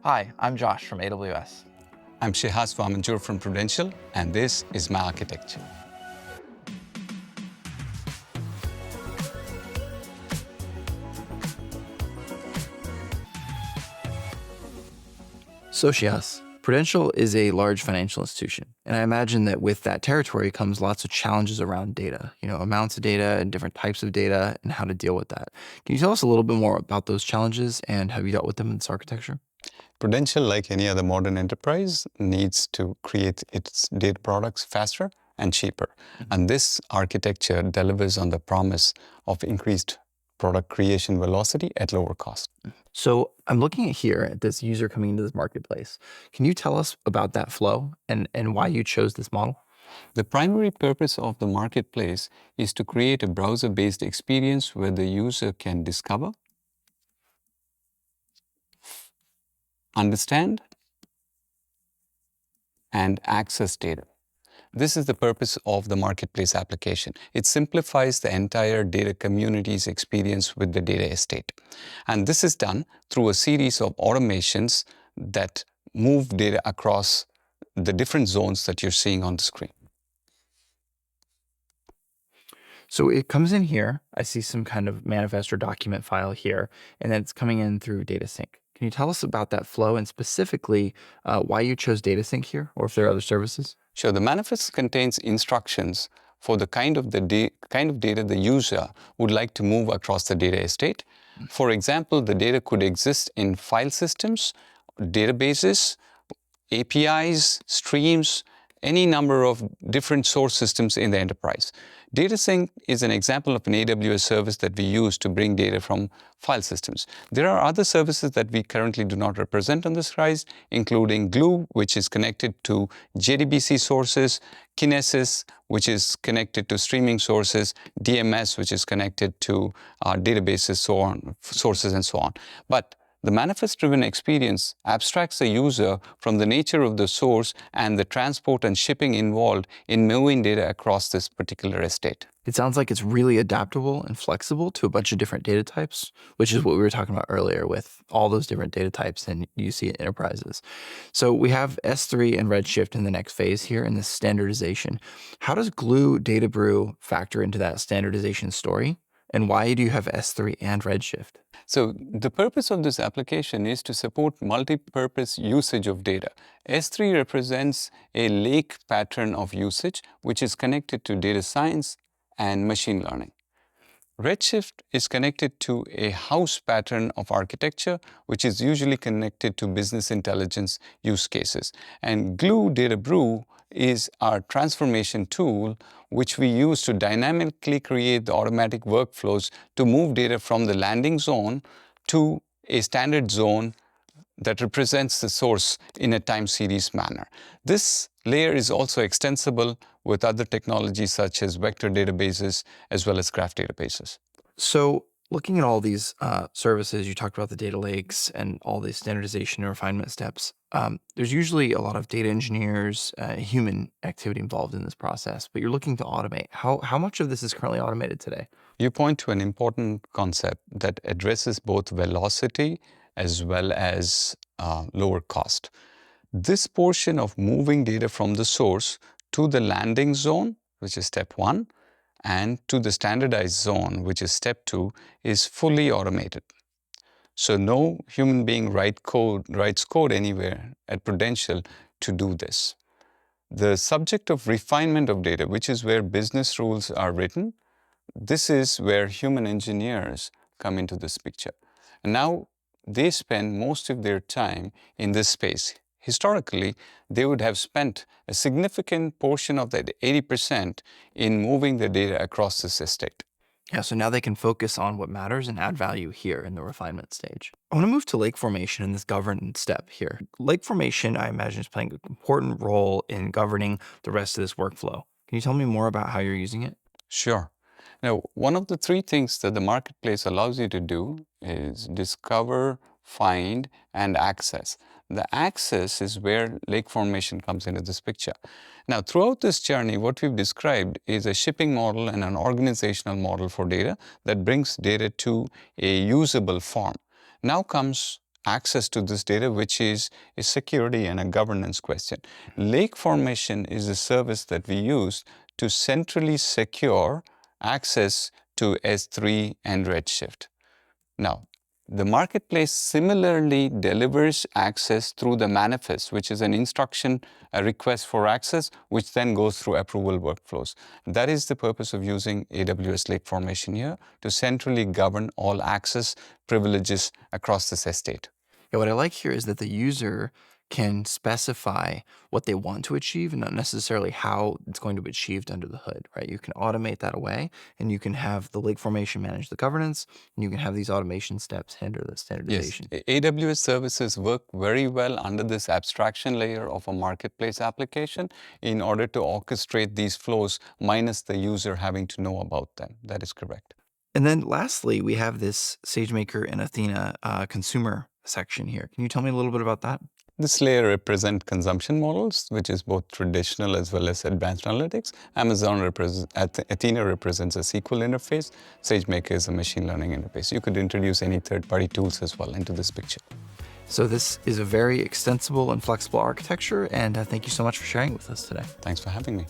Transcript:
Hi, I'm Josh from AWS. I'm Shehaz Vamanjur from Prudential, and this is my architecture. So, Shias, Prudential is a large financial institution, and I imagine that with that territory comes lots of challenges around data, amounts of data and different types of data and how to deal with that. Can you tell us a little bit more about those challenges and have you dealt with them in this architecture? Prudential, like any other modern enterprise, needs to create its data products faster and cheaper. And this architecture delivers on the promise of increased product creation velocity at lower cost. So, I'm looking here at this user coming into this marketplace. Can you tell us about that flow and why you chose this model? The primary purpose of the marketplace is to create a browser-based experience where the user can discover, understand, and access data. This is the purpose of the marketplace application. It simplifies the entire data community's experience with the data estate. And this is done through a series of automations that move data across the different zones that you're seeing on the screen. So it comes in here. I see some kind of manifest or document file here, and then it's coming in through data sync. Can you tell us about that flow and specifically why you chose data sync here, or if there are other services? Sure, the manifest contains instructions for the kind of data the user would like to move across the data estate. For example, the data could exist in file systems, databases, APIs, streams, any number of different source systems in the enterprise. Data sync is an example of an AWS service that we use to bring data from file systems. There are other services that we currently do not represent on this slide, including Glue, which is connected to JDBC sources, Kinesis, which is connected to streaming sources, DMS, which is connected to databases, so on, sources, and so on. But the manifest-driven experience abstracts the user from the nature of the source and the transport and shipping involved in moving data across this particular estate. It sounds like it's really adaptable and flexible to a bunch of different data types, which is what we were talking about earlier with all those different data types and you see it in enterprises. So we have S3 and Redshift in the next phase here in this standardization. How does Glue Data Brew factor into that standardization story? And why do you have S3 and Redshift? So the purpose of this application is to support multi-purpose usage of data. S3 represents a lake pattern of usage, which is connected to data science and machine learning. Redshift is connected to a house pattern of architecture, which is usually connected to business intelligence use cases. And Glue Data Brew is our transformation tool, which we use to dynamically create the automatic workflows to move data from the landing zone to a standard zone that represents the source in a time series manner. This layer is also extensible with other technologies such as vector databases as well as graph databases. So looking at all these services, you talked about the data lakes and all these standardization and refinement steps. There's usually a lot of data engineers, human activity involved in this process, but you're looking to automate. How much of this is currently automated today? You point to an important concept that addresses both velocity as well as lower cost. This portion of moving data from the source to the landing zone, which is step one, and to the standardized zone, which is step two, is fully automated. So no human being writes code anywhere at Prudential to do this. The subject of refinement of data, which is where business rules are written, this is where human engineers come into this picture. And now they spend most of their time in this space. Historically, they would have spent a significant portion of that 80% in moving the data across this estate. Yeah, so now they can focus on what matters and add value here in the refinement stage. I want to move to lake formation in this governance step here. Lake formation, I imagine, is playing an important role in governing the rest of this workflow. Can you tell me more about how you're using it? Sure. Now, one of the three things that the marketplace allows you to do is discover, find, and access. The access is where lake formation comes into this picture. Now, throughout this journey, what we've described is a shipping model and an organizational model for data that brings data to a usable form. Now comes access to this data, which is a security and a governance question. Lake formation is a service that we use to centrally secure access to S3 and Redshift. Now, the marketplace similarly delivers access through the manifest, which is an instruction, a request for access, which then goes through approval workflows. That is the purpose of using AWS Lake Formation here, to centrally govern all access privileges across this estate. Yeah, what I like here is that the user can specify what they want to achieve and not necessarily how it's going to be achieved under the hood, right? You can automate that away and you can have the lake formation manage the governance and you can have these automation steps handle the Yes, standardization. AWS services work very well under this abstraction layer of a marketplace application in order to orchestrate these flows minus the user having to know about them. That is correct. And then lastly, we have this SageMaker and Athena consumer section here. Can you tell me a little bit about that? This layer represents consumption models, which is both traditional as well as advanced analytics. Athena represents a SQL interface. SageMaker is a machine learning interface. You could introduce any third-party tools as well into this picture. So this is a very extensible and flexible architecture, and thank you so much for sharing it with us today. Thanks for having me.